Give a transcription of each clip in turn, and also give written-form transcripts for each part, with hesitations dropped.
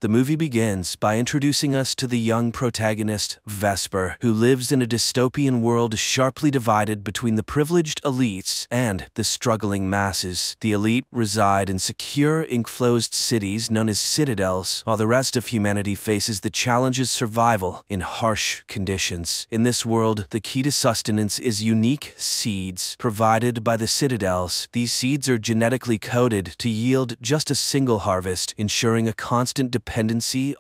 The movie begins by introducing us to the young protagonist, Vesper, who lives in a dystopian world sharply divided between the privileged elites and the struggling masses. The elite reside in secure, enclosed cities known as citadels, while the rest of humanity faces the challenges of survival in harsh conditions. In this world, the key to sustenance is unique seeds provided by the citadels. These seeds are genetically coded to yield just a single harvest, ensuring a constant dependency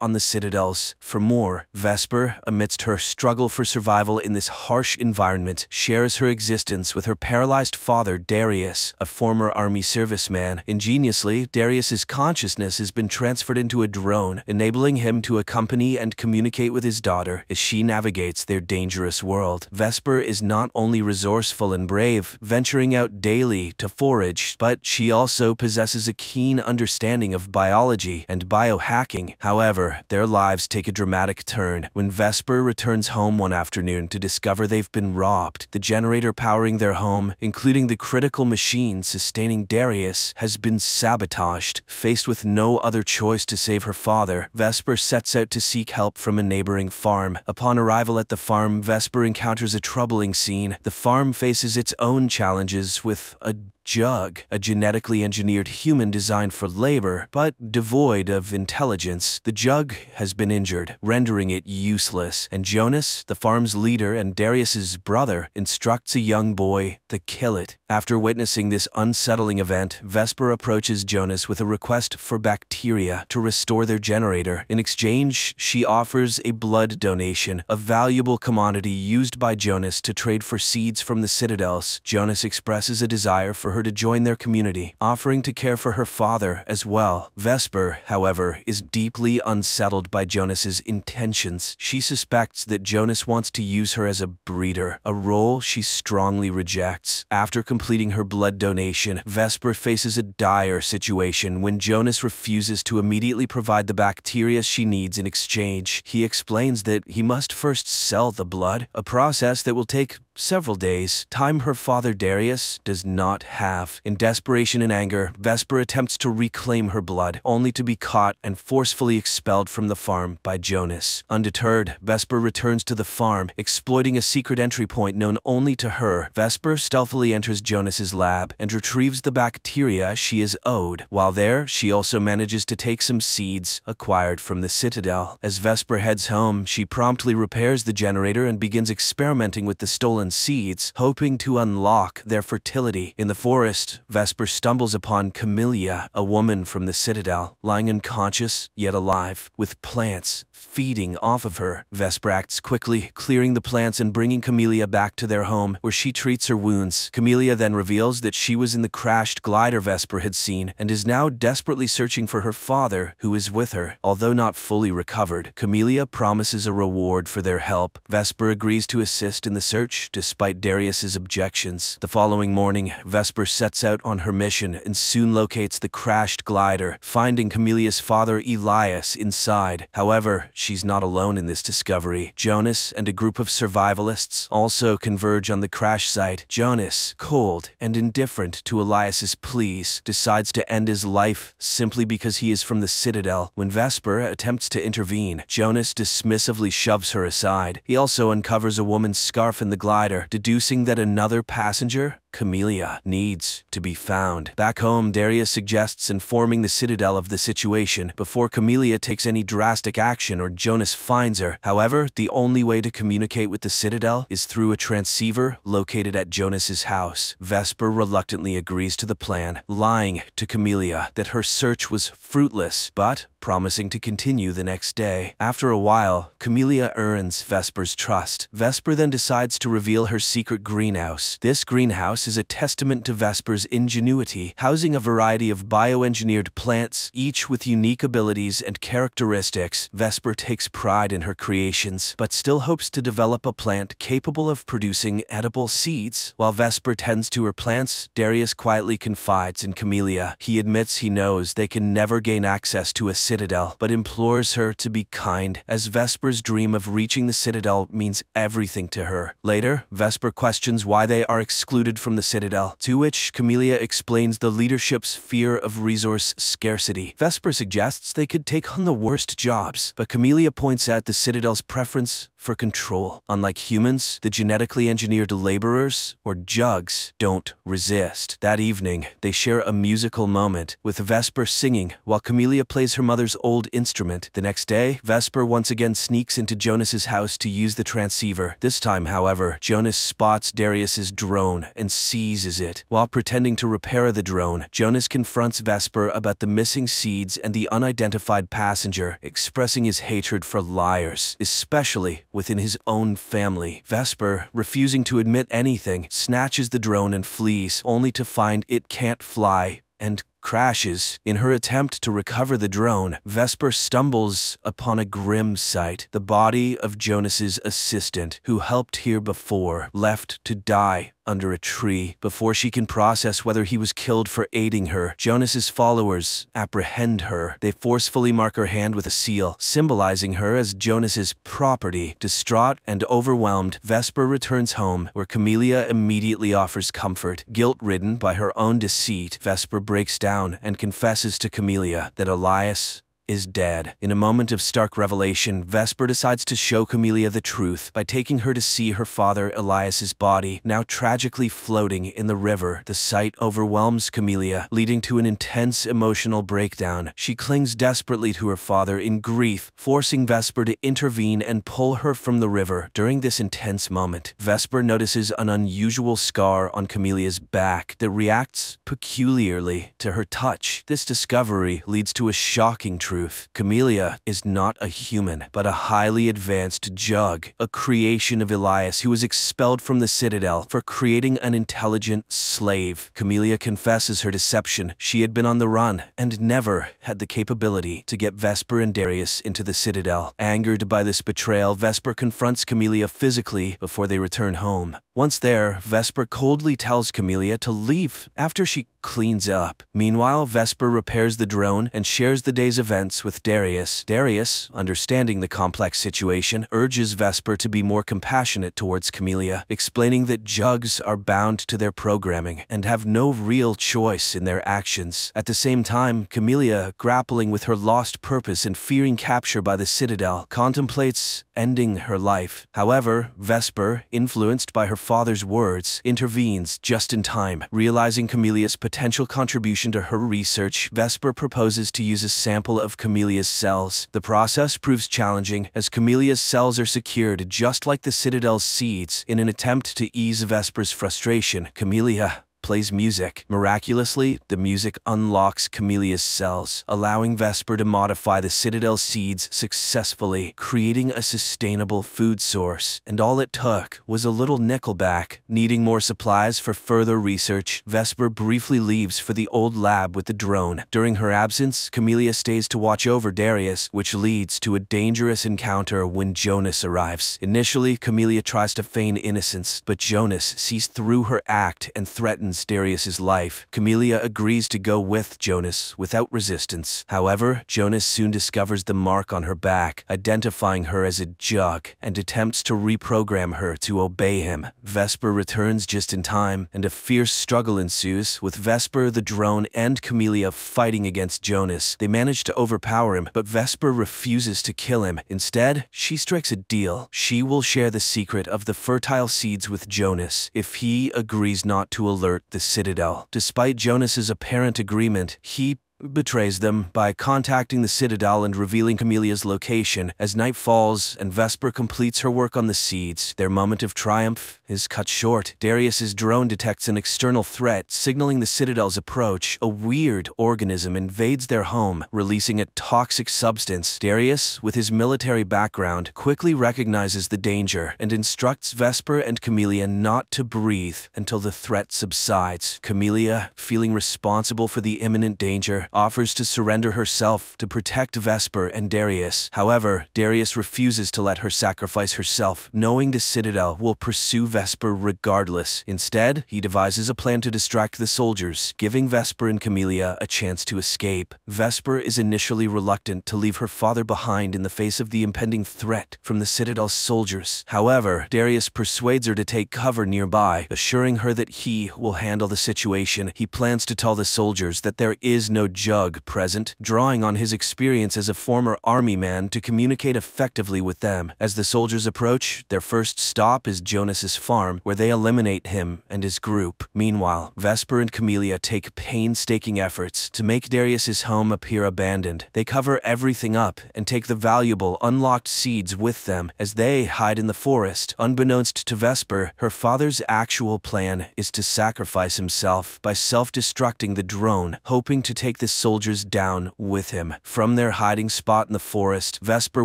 on the citadels for more. Vesper, amidst her struggle for survival in this harsh environment, shares her existence with her paralyzed father, Darius, a former army serviceman. Ingeniously, Darius's consciousness has been transferred into a drone, enabling him to accompany and communicate with his daughter as she navigates their dangerous world. Vesper is not only resourceful and brave, venturing out daily to forage, but she also possesses a keen understanding of biology and biohacking. However, their lives take a dramatic turn when Vesper returns home one afternoon to discover they've been robbed. The generator powering their home, including the critical machine sustaining Darius, has been sabotaged. Faced with no other choice to save her father, Vesper sets out to seek help from a neighboring farm. Upon arrival at the farm, Vesper encounters a troubling scene. The farm faces its own challenges with a jug, a genetically engineered human designed for labor, but devoid of intelligence. The jug has been injured, rendering it useless, and Jonas, the farm's leader and Darius's brother, instructs a young boy to kill it. After witnessing this unsettling event, Vesper approaches Jonas with a request for bacteria to restore their generator. In exchange, she offers a blood donation, a valuable commodity used by Jonas to trade for seeds from the citadels. Jonas expresses a desire for her to join their community, offering to care for her father as well. Vesper, however, is deeply unsettled by Jonas's intentions. She suspects that Jonas wants to use her as a breeder, a role she strongly rejects. After completing her blood donation, Vesper faces a dire situation when Jonas refuses to immediately provide the bacteria she needs in exchange. He explains that he must first sell the blood, a process that will take several days, time her father Darius does not have. In desperation and anger, Vesper attempts to reclaim her blood, only to be caught and forcefully expelled from the farm by Jonas. Undeterred, Vesper returns to the farm, exploiting a secret entry point known only to her. Vesper stealthily enters Jonas's lab and retrieves the bacteria she is owed. While there, she also manages to take some seeds acquired from the citadel. As Vesper heads home, she promptly repairs the generator and begins experimenting with the stolen seeds, hoping to unlock their fertility. In the forest, Vesper stumbles upon Camellia, a woman from the citadel, lying unconscious yet alive, with plants feeding off of her. Vesper acts quickly, clearing the plants and bringing Camellia back to their home, where she treats her wounds. Camellia then reveals that she was in the crashed glider Vesper had seen and is now desperately searching for her father, who is with her. Although not fully recovered, Camellia promises a reward for their help. Vesper agrees to assist in the search, despite Darius's objections. The following morning, Vesper sets out on her mission and soon locates the crashed glider, finding Camelia's father Elias inside. However, she's not alone in this discovery. Jonas and a group of survivalists also converge on the crash site. Jonas, cold and indifferent to Elias's pleas, decides to end his life simply because he is from the citadel. When Vesper attempts to intervene, Jonas dismissively shoves her aside. He also uncovers a woman's scarf in the glider, deducing that another passenger, Camellia, needs to be found. Back home, Darius suggests informing the citadel of the situation before Camellia takes any drastic action or Jonas finds her. However, the only way to communicate with the citadel is through a transceiver located at Jonas's house. Vesper reluctantly agrees to the plan, lying to Camellia that her search was fruitless, but promising to continue the next day. After a while, Camellia earns Vesper's trust. Vesper then decides to reveal her secret greenhouse. This greenhouse is a testament to Vesper's ingenuity, housing a variety of bioengineered plants, each with unique abilities and characteristics. Vesper takes pride in her creations, but still hopes to develop a plant capable of producing edible seeds. While Vesper tends to her plants, Darius quietly confides in Camellia. He admits he knows they can never gain access to a citadel, but implores her to be kind, as Vesper's dream of reaching the citadel means everything to her. Later, Vesper questions why they are excluded from from the Citadel, to which Camellia explains the leadership's fear of resource scarcity. Vesper suggests they could take on the worst jobs, but Camellia points out the Citadel's preference for control. Unlike humans, the genetically engineered laborers, or jugs, don't resist. That evening, they share a musical moment, with Vesper singing while Camellia plays her mother's old instrument. The next day, Vesper once again sneaks into Jonas's house to use the transceiver. This time, however, Jonas spots Darius's drone and seizes it. While pretending to repair the drone, Jonas confronts Vesper about the missing seeds and the unidentified passenger, expressing his hatred for liars, especially within his own family. Vesper, refusing to admit anything, snatches the drone and flees, only to find it can't fly and crashes. In her attempt to recover the drone, Vesper stumbles upon a grim sight: the body of Jonas's assistant, who helped here before, left to die under a tree. Before she can process whether he was killed for aiding her, Jonas's followers apprehend her. They forcefully mark her hand with a seal, symbolizing her as Jonas's property. Distraught and overwhelmed, Vesper returns home, where Camellia immediately offers comfort. Guilt-ridden by her own deceit, Vesper breaks down and confesses to Camellia that Elias is dead. In a moment of stark revelation, Vesper decides to show Camellia the truth by taking her to see her father Elias's body, now tragically floating in the river. The sight overwhelms Camellia, leading to an intense emotional breakdown. She clings desperately to her father in grief, forcing Vesper to intervene and pull her from the river. During this intense moment, Vesper notices an unusual scar on Camelia's back that reacts peculiarly to her touch. This discovery leads to a shocking truth. Camellia is not a human, but a highly advanced jug, a creation of Elias, who was expelled from the Citadel for creating an intelligent slave. Camellia confesses her deception. She had been on the run and never had the capability to get Vesper and Darius into the Citadel. Angered by this betrayal, Vesper confronts Camellia physically before they return home. Once there, Vesper coldly tells Camellia to leave after she cleans up. Meanwhile, Vesper repairs the drone and shares the day's events with Darius. Darius, understanding the complex situation, urges Vesper to be more compassionate towards Camellia, explaining that jugs are bound to their programming and have no real choice in their actions. At the same time, Camellia, grappling with her lost purpose and fearing capture by the Citadel, contemplates ending her life. However, Vesper, influenced by her father's words, intervenes just in time. Realizing Camelia's potential contribution to her research, Vesper proposes to use a sample of Camelia's cells. The process proves challenging, as Camelia's cells are secured just like the Citadel's seeds. In an attempt to ease Vesper's frustration, Camellia plays music. Miraculously, the music unlocks Camelia's cells, allowing Vesper to modify the Citadel's seeds successfully, creating a sustainable food source. And all it took was a little nickelback. Needing more supplies for further research, Vesper briefly leaves for the old lab with the drone. During her absence, Camellia stays to watch over Darius, which leads to a dangerous encounter when Jonas arrives. Initially, Camellia tries to feign innocence, but Jonas sees through her act and threatens Darius's life. Camellia agrees to go with Jonas without resistance. However, Jonas soon discovers the mark on her back, identifying her as a jug, and attempts to reprogram her to obey him. Vesper returns just in time, and a fierce struggle ensues, with Vesper, the drone, and Camellia fighting against Jonas. They manage to overpower him, but Vesper refuses to kill him. Instead, she strikes a deal. She will share the secret of the fertile seeds with Jonas if he agrees not to alert the Citadel. Despite Jonas's apparent agreement, he betrays them by contacting the Citadel and revealing Camelia's location. As night falls and Vesper completes her work on the seeds, their moment of triumph is cut short. Darius's drone detects an external threat, signaling the Citadel's approach. A weird organism invades their home, releasing a toxic substance. Darius, with his military background, quickly recognizes the danger and instructs Vesper and Camellia not to breathe until the threat subsides. Camellia, feeling responsible for the imminent danger, offers to surrender herself to protect Vesper and Darius. However, Darius refuses to let her sacrifice herself, knowing the Citadel will pursue Vesper regardless. Instead, he devises a plan to distract the soldiers, giving Vesper and Camellia a chance to escape. Vesper is initially reluctant to leave her father behind in the face of the impending threat from the Citadel's soldiers. However, Darius persuades her to take cover nearby, assuring her that he will handle the situation. He plans to tell the soldiers that there is no Jug present, drawing on his experience as a former army man to communicate effectively with them. As the soldiers approach, their first stop is Jonas's farm, where they eliminate him and his group. Meanwhile, Vesper and Camellia take painstaking efforts to make Darius's home appear abandoned. They cover everything up and take the valuable unlocked seeds with them as they hide in the forest. Unbeknownst to Vesper, her father's actual plan is to sacrifice himself by self-destructing the drone, hoping to take the soldiers down with him. From their hiding spot in the forest, Vesper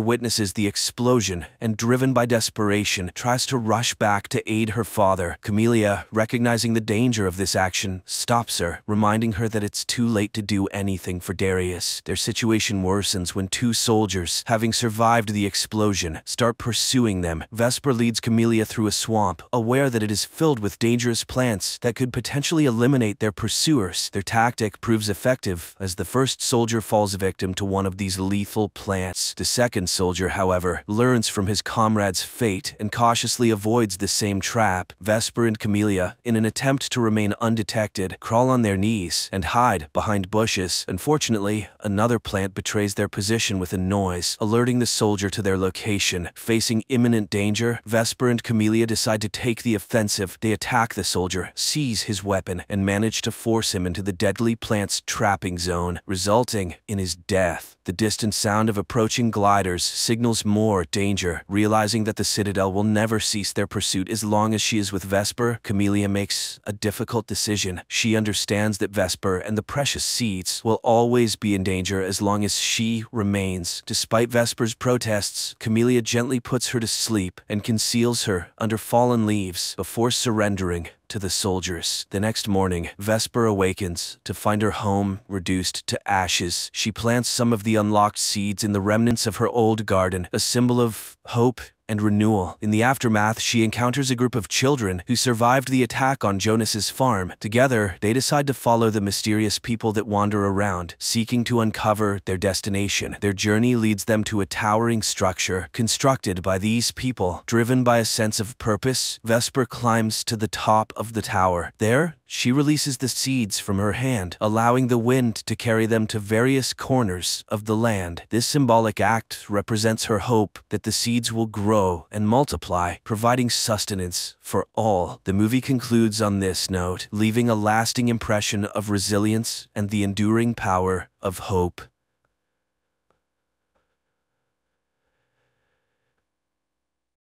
witnesses the explosion and, driven by desperation, tries to rush back to aid her father. Camellia, recognizing the danger of this action, stops her, reminding her that it's too late to do anything for Darius. Their situation worsens when two soldiers, having survived the explosion, start pursuing them. Vesper leads Camellia through a swamp, aware that it is filled with dangerous plants that could potentially eliminate their pursuers. Their tactic proves effective as the first soldier falls victim to one of these lethal plants. The second soldier, however, learns from his comrade's fate and cautiously avoids the same trap. Vesper and Camellia, in an attempt to remain undetected, crawl on their knees and hide behind bushes. Unfortunately, another plant betrays their position with a noise, alerting the soldier to their location. Facing imminent danger, Vesper and Camellia decide to take the offensive. They attack the soldier, seize his weapon, and manage to force him into the deadly plant's trapping zone, resulting in his death. The distant sound of approaching gliders signals more danger. Realizing that the Citadel will never cease their pursuit as long as she is with Vesper, Camellia makes a difficult decision. She understands that Vesper and the precious seeds will always be in danger as long as she remains. Despite Vesper's protests, Camellia gently puts her to sleep and conceals her under fallen leaves before surrendering to the soldiers. The next morning, Vesper awakens to find her home reduced to ashes. She plants some of the unlocked seeds in the remnants of her old garden, a symbol of hope and renewal. In the aftermath, she encounters a group of children who survived the attack on Jonas's farm. Together, they decide to follow the mysterious people that wander around, seeking to uncover their destination. Their journey leads them to a towering structure constructed by these people. Driven by a sense of purpose, Vesper climbs to the top of the tower. There, she releases the seeds from her hand, allowing the wind to carry them to various corners of the land. This symbolic act represents her hope that the seeds will grow and multiply, providing sustenance for all. The movie concludes on this note, leaving a lasting impression of resilience and the enduring power of hope.